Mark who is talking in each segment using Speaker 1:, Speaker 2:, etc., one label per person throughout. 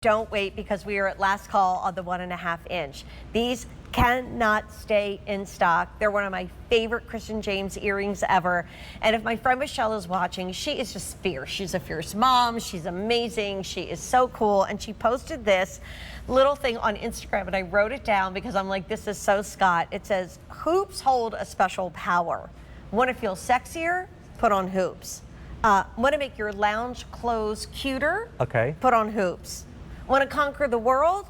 Speaker 1: Don't wait, because we are at last call on the 1.5 inch. These cannot stay in stock. They're one of my favorite Christian James earrings ever. And if my friend Michelle is watching, she is just fierce. She's a fierce mom. She's amazing. She is so cool. And she posted this little thing on Instagram, and I wrote it down because I'm like, this is so Scott. It says, hoops hold a special power. Want to feel sexier? Put on hoops. Want to make your lounge clothes cuter?
Speaker 2: Okay.
Speaker 1: Put on hoops. Want to conquer the world?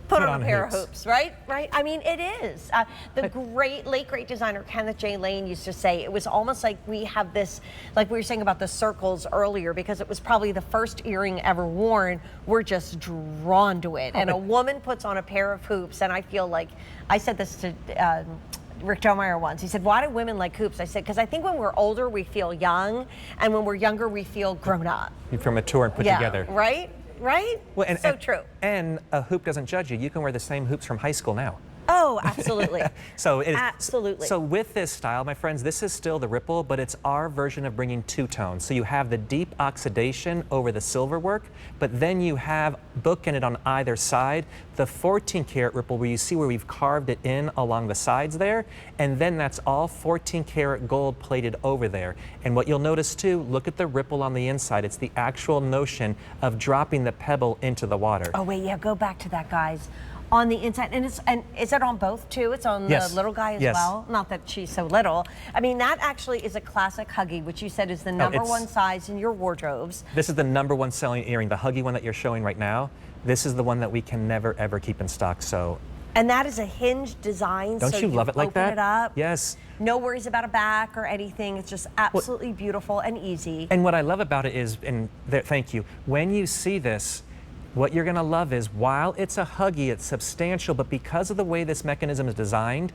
Speaker 1: Put on a pair of hoops, right? Right? I mean, it is. The late great designer Kenneth J. Lane used to say it was almost like we have this, like we were saying about the circles earlier, because it was probably the first earring ever worn. We're just drawn to it. And a woman puts on a pair of hoops, and I feel like, I said this to Rick Delmeyer once. He said, why do women like hoops? I said, because I think when we're older, we feel young, and when we're younger, we feel grown up.
Speaker 2: You feel mature and put together.
Speaker 1: Right? Right?
Speaker 2: Well, and
Speaker 1: true.
Speaker 2: And a hoop doesn't judge you. You can wear the same hoops from high school now.
Speaker 1: Oh, absolutely.
Speaker 2: Absolutely. So with this style, my friends, this is still the ripple, but it's our version of bringing two tones. So you have the deep oxidation over the silver work, but then you have bookended on either side the 14-karat ripple, where you see where we've carved it in along the sides there, and then that's all 14-karat gold plated over there. And what you'll notice too, look at the ripple on the inside. It's the actual notion of dropping the pebble into the water.
Speaker 1: Oh wait, yeah, go back to that, guys. On the inside, and is it on both too? It's on the little guy as well? Not that she's so little. I mean, that actually is a classic Huggy, which you said is the number one size in your wardrobes.
Speaker 2: This is the number one selling earring, the Huggy one that you're showing right now. This is the one that we can never ever keep in stock. So.
Speaker 1: And that is a hinged design.
Speaker 2: Don't you love it like that?
Speaker 1: Open it up.
Speaker 2: Yes.
Speaker 1: No worries about a back or anything. It's just absolutely beautiful and easy.
Speaker 2: And what I love about it is, thank you, when you see this, what you're going to love is, while it's a Huggy, it's substantial, but because of the way this mechanism is designed,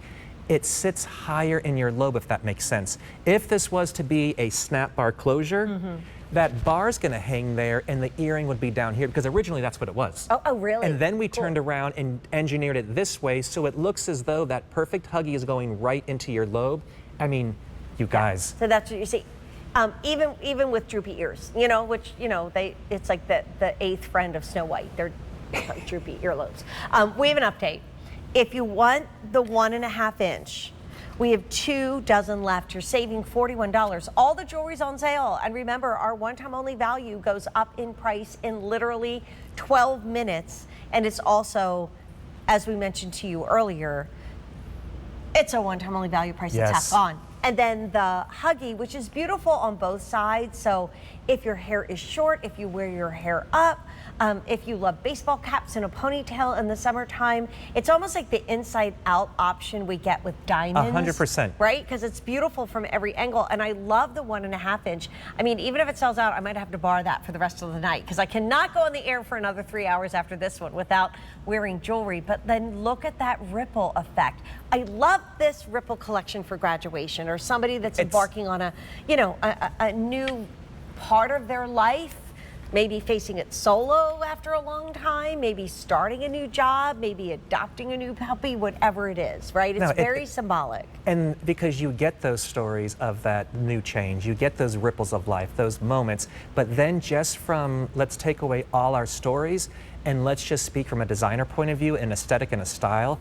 Speaker 2: it sits higher in your lobe, if that makes sense. If this was to be a snap bar closure, that bar's going to hang there and the earring would be down here, because originally that's what it was.
Speaker 1: Oh, really?
Speaker 2: And then we turned around and engineered it this way, so it looks as though that perfect Huggy is going right into your lobe. I mean, you guys.
Speaker 1: So that's what you see. Even with droopy ears, you know, which, you know, it's like the eighth friend of Snow White. They're droopy earlobes. We have an update. If you want the 1.5 inch, we have 2 dozen left. You're saving $41. All the jewelry's on sale. And remember, our one-time only value goes up in price in literally 12 minutes. And it's also, as we mentioned to you earlier, it's a one-time only value price. It's half gone. And then the Huggy, which is beautiful on both sides. So if your hair is short, if you wear your hair up, if you love baseball caps and a ponytail in the summertime, it's almost like the inside out option we get with diamonds.
Speaker 2: 100%.
Speaker 1: Right? Because it's beautiful from every angle. And I love the 1.5 inch. I mean, even if it sells out, I might have to borrow that for the rest of the night, because I cannot go on the air for another 3 hours after this one without wearing jewelry. But then look at that ripple effect. I love this ripple collection for graduation, or somebody that's embarking on a new part of their life, maybe facing it solo after a long time, maybe starting a new job, maybe adopting a new puppy, whatever it is, right? It's very symbolic.
Speaker 2: And because you get those stories of that new change, you get those ripples of life, those moments, but then just from, let's take away all our stories and let's just speak from a designer point of view, an aesthetic and a style.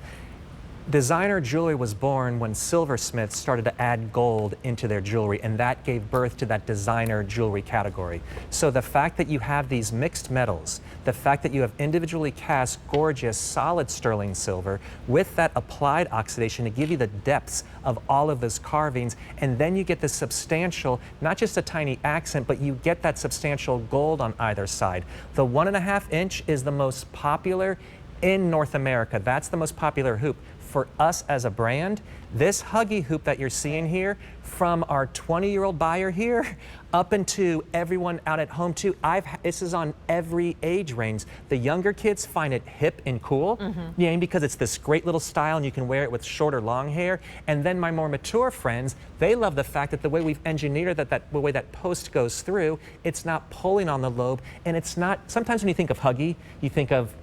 Speaker 2: Designer jewelry was born when silversmiths started to add gold into their jewelry, and that gave birth to that designer jewelry category. So the fact that you have these mixed metals, the fact that you have individually cast gorgeous solid sterling silver with that applied oxidation to give you the depths of all of those carvings, and then you get this substantial, not just a tiny accent, but you get that substantial gold on either side. The 1.5 inch is the most popular in North America. That's the most popular hoop. For us as a brand, this Huggy hoop that you're seeing here, from our 20-year-old buyer here up into everyone out at home too, this is on every age range. The younger kids find it hip and cool, because it's this great little style and you can wear it with short or long hair. And then my more mature friends, they love the fact that the way we've engineered it, the way that post goes through, it's not pulling on the lobe, and it's not, sometimes when you think of Huggy, you think of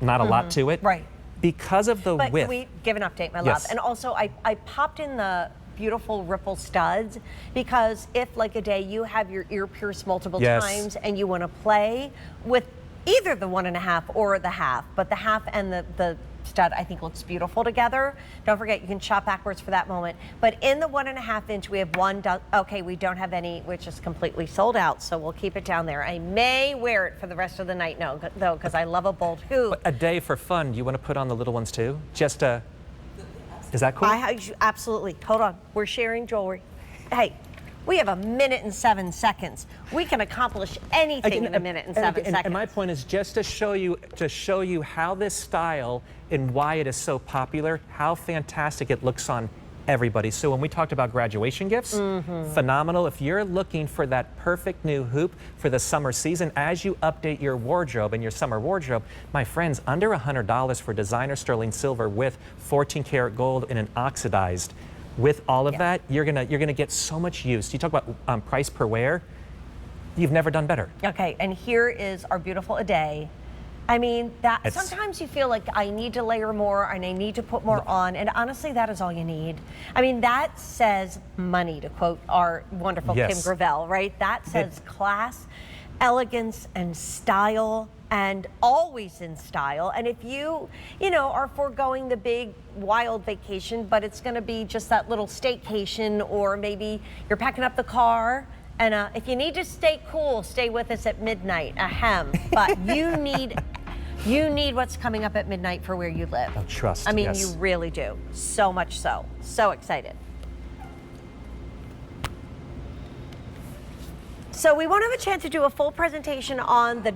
Speaker 2: not a lot to it.
Speaker 1: Right.
Speaker 2: Because of the width.
Speaker 1: Can we give an update, my love? And also, I popped in the beautiful ripple studs, because if, like a day, you have your ear pierced multiple times and you want to play with either the 1.5 or the half, but the half and the stud I think looks beautiful together. Don't forget you can shop backwards for that moment. But in the 1.5 inch we have okay, we don't have any, which is completely sold out, so we'll keep it down there. I may wear it for the rest of the night though, because I love a bold hoop.
Speaker 2: A day for fun, do you want to put on the little ones too? Just is that cool?
Speaker 1: Absolutely. Hold on, we're sharing jewelry. Hey, we have 1 minute and 7 seconds. We can accomplish anything in 1 minute and 7 seconds.
Speaker 2: And my point is just to show you how this style and why it is so popular, how fantastic it looks on everybody. So when we talked about graduation gifts, phenomenal. If you're looking for that perfect new hoop for the summer season, as you update your wardrobe and your summer wardrobe, my friends, under $100 for designer sterling silver with 14 karat gold in an oxidized. With all of that, you're gonna get so much use. You talk about price per wear. You've never done better.
Speaker 1: Okay, and here is our beautiful a day. I mean, sometimes you feel like I need to layer more and I need to put more on, and honestly, that is all you need. I mean, that says money, to quote our wonderful Kim Gravel, right? That says class, elegance, and style, and always in style. And if you are foregoing the big wild vacation, but it's going to be just that little staycation, or maybe you're packing up the car, and if you need to stay cool, stay with us at midnight. Ahem. But you need what's coming up at midnight for where you live.
Speaker 2: Oh, trust.
Speaker 1: I mean,
Speaker 2: yes.
Speaker 1: you really do. So much so. So excited. So we won't have a chance to do a full presentation on the